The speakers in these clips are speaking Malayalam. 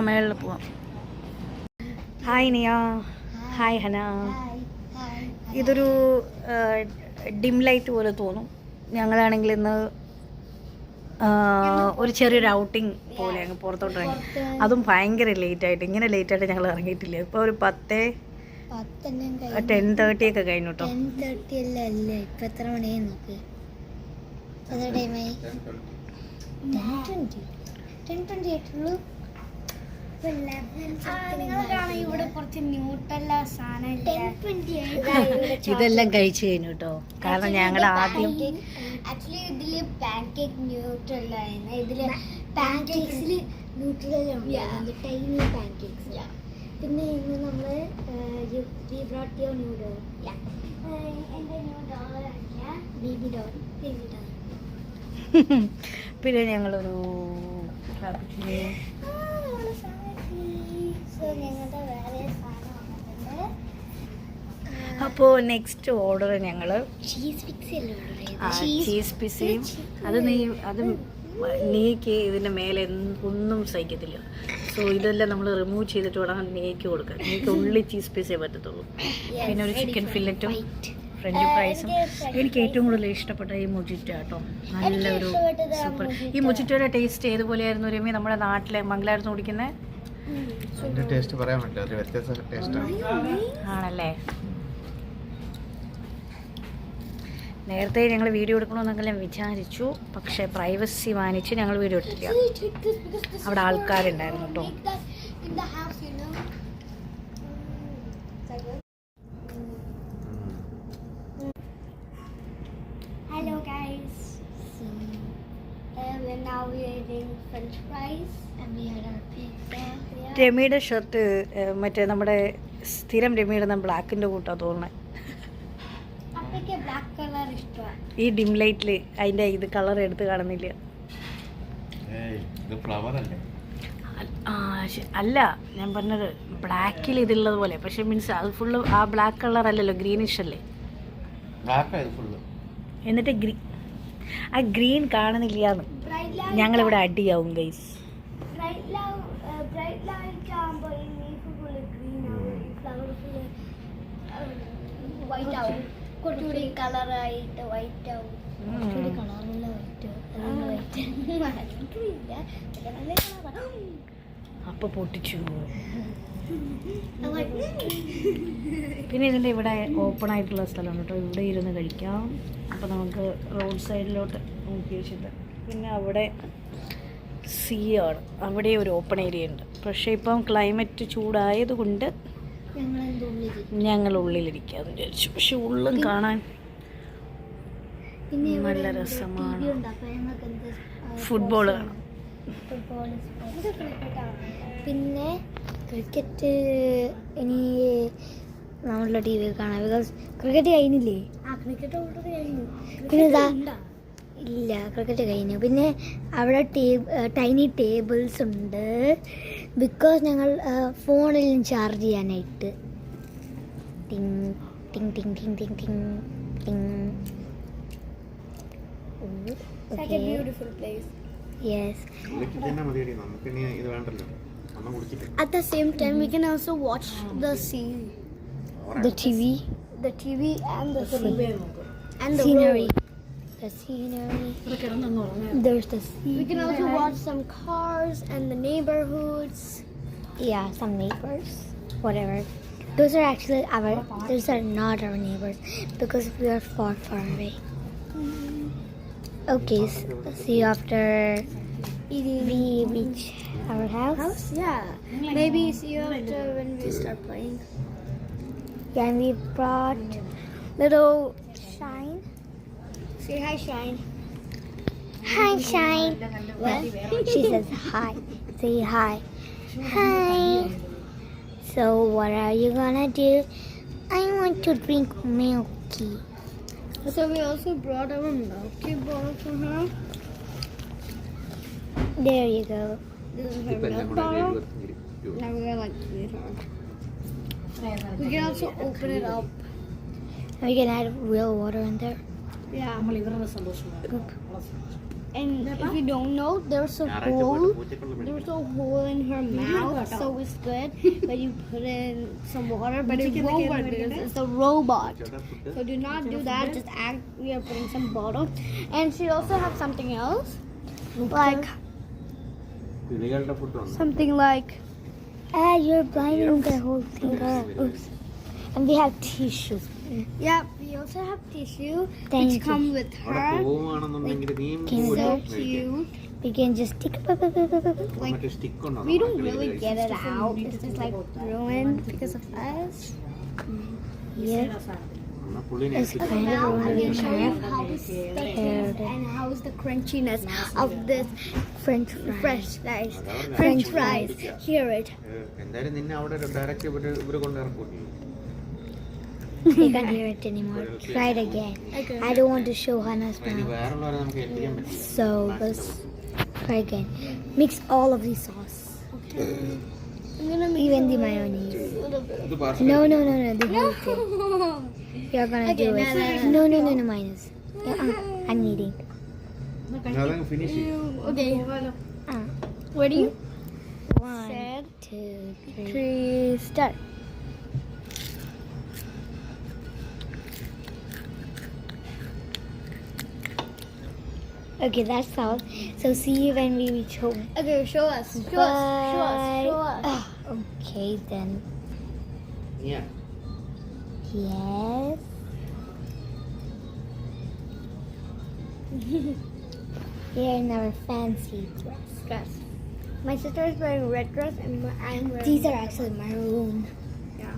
മേളിൽ പോവാം. ഹായ് നിയ, ഹായ് ഹന. ഇതൊരു ഡിം ലൈറ്റ് പോലെ തോന്നും. ഞങ്ങളാണെങ്കിൽ ഇന്ന് ഒരു ചെറിയൊരു ഔട്ടിങ് പോലെ അങ്ങ് പുറത്തോട്ട് ഇറങ്ങി. അതും ഭയങ്കര ലേറ്റായിട്ട്. ഇങ്ങനെ ലേറ്റായിട്ട് ഞങ്ങൾ ഇറങ്ങിയിട്ടില്ല. ഇപ്പോൾ ഒരു 10:30 ഒക്കെ കഴിഞ്ഞു കേട്ടോ. 10:30 അല്ലേ? ഇപ്പം എത്ര മണിയായി നോക്ക്. എത്ര ടൈമായി? 10:20 ആയിട്ടുള്ളൂ. ഇവിടെ കുറച്ച് ന്യൂട്രല്ല ഇതെല്ലാം കഴിച്ചു കഴിഞ്ഞു കേട്ടോ. കാരണം ഞങ്ങളുടെ ആദ്യം ആക്ച്വലി ഇതില് പാൻകേക്ക് ന്യൂട്രല്ല ആയിരുന്നു. ഇതില് പാൻകേക്സിൽ ന്യൂട്രല്ല ടൈനി പാൻകേക്സ്. പിന്നെ ഇന്ന് നമ്മള് ന്യൂഡോ എന്റെ ന്യൂഡോ ബേബി ഡോൾ. പിന്നെ ഞങ്ങളൊരു അപ്പോൾ നെക്സ്റ്റ് ഓർഡർ ഞങ്ങൾ ചീസ് പിസയും അത് നീക്ക് ഇതിൻ്റെ മേലെ ഒന്നും സഹിക്കത്തില്ല. സോ ഇതെല്ലാം നമ്മൾ റിമൂവ് ചെയ്തിട്ട് വേണം നീക്ക് കൊടുക്കാൻ. നീക്ക് ഉള്ളി ചീസ് പിസേ പറ്റത്തുള്ളൂ. പിന്നെ ഒരു ചിക്കൻ ഫില്ലറ്റും ഫ്രഞ്ച് ഫ്രൈസും. എനിക്ക് ഏറ്റവും കൂടുതൽ ഇഷ്ടപ്പെട്ട ഈ മൊജിറ്റോ കേട്ടോ. നല്ലൊരു സൂപ്പർ. ഈ മൊജിറ്റോയുടെ ടേസ്റ്റ് ഏതുപോലെയായിരുന്നു രമ്യ? നമ്മുടെ നാട്ടിലെ മംഗലാപുരത്ത് കുടിക്കുന്നത് ആണല്ലേ? നേരത്തെ ഞങ്ങൾ വീഡിയോ എടുക്കണമെന്നൊക്കെ വിചാരിച്ചു, പക്ഷെ പ്രൈവസി മാനിച്ച് ഞങ്ങൾ വീഡിയോ എടുത്തില്ല. അവിടെ ആൾക്കാരുണ്ടായിരുന്നു കേട്ടോ. Hello guys. We're now eating French fries and we had our pizza. രമിയുടെ ഷർട്ട് മറ്റേ നമ്മുടെ സ്ഥിരം രമിയുടെ ബ്ലാക്കിൻ്റെ കൂട്ടാ തോന്നുന്നത്. ബ്ലാക്ക് കളർ ഇഷ്ടമാണ്. ഈ ഡിം ലൈറ്റിൽ അതിൻ്റെ ഇത് കളർ എടുത്ത് കാണുന്നില്ല. അല്ല, ഞാൻ പറഞ്ഞത് ബ്ലാക്കിൽ ഇതുള്ളത് പോലെ. പക്ഷെ മീൻസ് അത് ഫുള്ള് ആ ബ്ലാക്ക് കളർ അല്ലല്ലോ, ഗ്രീനിഷ് അല്ലേ. എന്നിട്ട് ആ ഗ്രീൻ കാണുന്നില്ലാന്ന് ഞങ്ങളിവിടെ അടിയാവും ഗൈസ്. കുറച്ചുകൂടി കളറായിട്ട് വൈറ്റ് ആവും. അപ്പൊ പൊട്ടിച്ചു. പിന്നെ ഇതിൻ്റെ ഇവിടെ ഓപ്പൺ ആയിട്ടുള്ള സ്ഥലമാണ് കേട്ടോ. ഇവിടെ ഇരുന്ന് കഴിക്കാം. അപ്പോൾ നമുക്ക് റോഡ് സൈഡിലോട്ട് നോക്കി വെച്ചിട്ട്. പിന്നെ അവിടെ സീ ആണ്, അവിടെ ഒരു ഓപ്പൺ ഏരിയ ഉണ്ട്. പക്ഷേ ഇപ്പം ക്ലൈമറ്റ് ചൂടായതുകൊണ്ട് ഞങ്ങൾ ഉള്ളിലിരിക്കാന്ന് വിചാരിച്ചു. പക്ഷെ ഉള്ളും കാണാൻ നല്ല രസമാണ്. ഫുട്ബോൾ കാണാം. പിന്നെ ക്രിക്കറ്റ് ഇനി നമ്മളുടെ ടി വി കാണാം. ബിക്കോസ് ക്രിക്കറ്റ് കഴിഞ്ഞില്ലേ? പിന്നെ ഇല്ല, ക്രിക്കറ്റ് കഴിഞ്ഞു. പിന്നെ അവിടെ ടൈനി ടേബിൾസ് ഉണ്ട്. ബിക്കോസ് ഞങ്ങൾ ഫോണിൽ ചാർജ് ചെയ്യാനായിട്ട്. ടിങ് ടിങ് ടിങ് ടിങ് ടിങ് ടിങ് ടിങ്. Beautiful place. Yes. At the same time, we can also watch the sea, the TV and the sea and the scenery. The scenery. There's the sea. We can also watch some cars and the neighborhoods. Yeah, some neighbors. Whatever. Those are not our neighbors because we are far away. Okay, see you after we reach our house. Yeah, maybe see you after when we start playing. Yeah, and we brought little Shine. Say hi, Shine. Hi, Shine. Well, she says hi. Say hi. Hi. So what are you gonna do? I want to drink milky. So we also brought our milky bottle for her. There you go. This is her milk bottle. Now we're gonna feed her. We can also open it up. We can add real water in there. Yeah. നമ്മൾ ഇവരുടെ സന്തോഷമാണ് നമ്മളെ സന്തോഷം. And if you don't know, there's a hole. There's a hole in her mouth, so it's good. But you put in some water, but it won't work because it's a robot. So do not do that. Just act. We are putting some bottle, and she also has something else, like something like. You're blinding the whole thing. Oops. And we have tissues. Yeah, we also have tissue, Thank which you. come with her. So cute. We can just stick. We don't really get it out. It's just like ruined because of us. Yeah. It's kind Now of I can ruined show you her how the thickness and how is the crunchiness of this French fries. fresh fries. French fries. Hear it. എന്തായാലും നിന്നെ അവിടെ ഡയറക്റ്റ് ഇവര് കൊണ്ടിറക്കൂല. They can't hear it anymore. Try it again. Okay. I don't want to show Hannah's ഇനി mouth. വേറുള്ളവരെ നമുക്ക് ഏൽപ്പിക്കാൻ പറ്റില്ല. So let's try again. Mix all of the sauce. I'm gonna make Even a the mayonnaise. little bit. ഇത് parcel No, the whole thing. You're gonna Okay, do it. no. No, mayonnaise. I'm eating. അതങ്ങ് ഫിനിഷ് ചെയ്യും. Okay. Uh, Where do you? 1, Set. 2, 3. 3. Start. Okay, that's all. So see you when we reach home. Okay, show us. Show us. Show us. Show us. Bye. Okay then. Yeah. Yes. We're in our fancy dress. Dress. My sister is wearing red dress and I'm wearing. These are actually maroon. Yeah.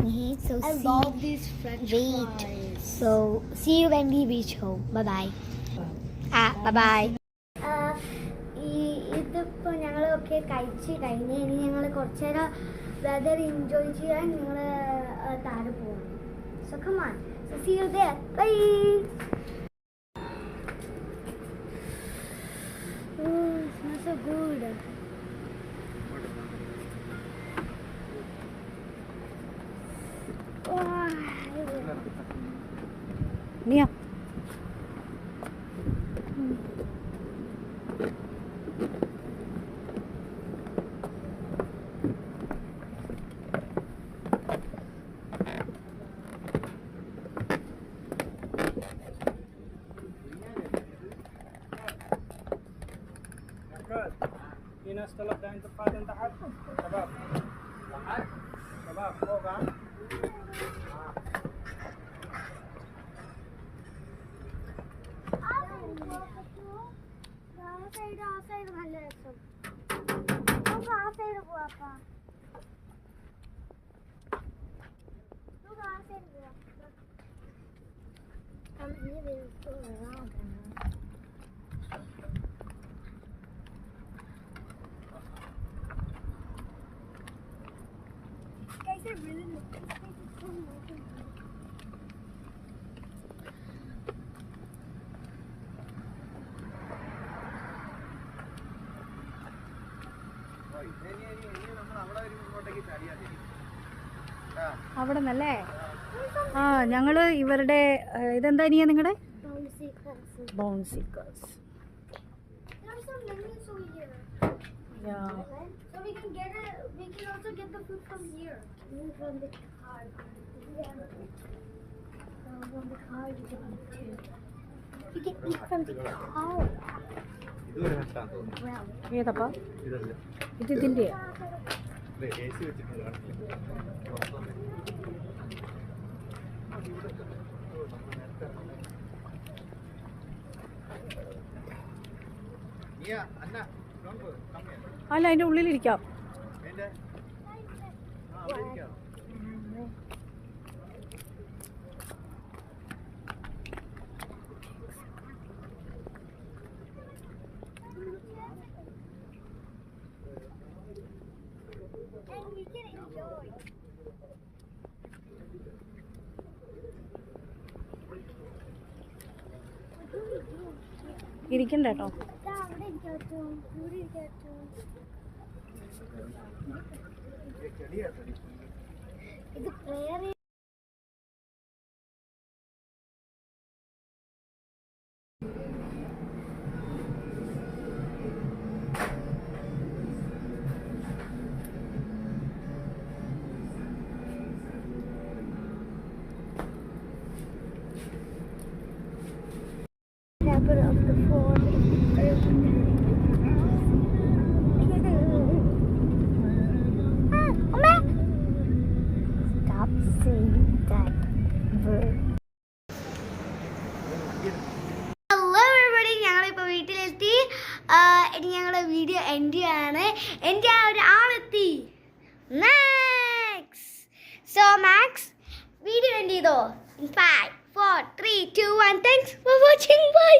Okay, so I see. love these French Wait. fries. So see you when we reach home. Bye bye. Bye bye. ഇതിപ്പോൾ ഞങ്ങളൊക്കെ കഴിച്ച് കഴിഞ്ഞ് ഇനി ഞങ്ങൾ കുറച്ച് നേരം വെതർ എൻജോയ് ചെയ്യാൻ ഞങ്ങൾ താഴെ പോകണം. So come on. So see you there. Bye. Oh, it smells so good. Mia. في ناس طلب عند القادم تحت شباب تحت شباب فوق ها അവിടെ നല്ലേ. ആ ഞങ്ങള് ഇവരുടെ ഇതെന്താ ഇനിയാ നിങ്ങളുടെ ബൗൺസി കാസ്. So we can get it. We can also get the food from here. From the car. From the car you can eat too. We can eat from the car. ഇതൊരു ഹട്ടാന്ന് തോന്നുന്നു. ഏതപ്പാ ഇതല്ല. ഇത് ഇതിൻ്റെ AC വെച്ചിട്ടുണ്ട് കാണില്ല. Mia, Anna, don't go. Come here. അല്ല അതിൻ്റെ ഉള്ളിലിരിക്കാം. അതിന്റെ അവിടെ ഇരിക്കാം. And we can enjoy. ഇരിക്കണ്ട കേട്ടോ. അവിടെ ഇരിക്കാട്ടോ. ഇവിടെ ഇരിക്കാട്ടോ. ഇത് prayer ഇനി ഞങ്ങളുടെ വീഡിയോ എൻഡ് ചെയ്യാണ്. എൻ്റെ ആ ഒരാളെത്തി Max. So Max video end ചെയ്തോ. 5 4 3 2 1 താങ്ക്സ് ഫോർ വാച്ചിങ്. ബൈ.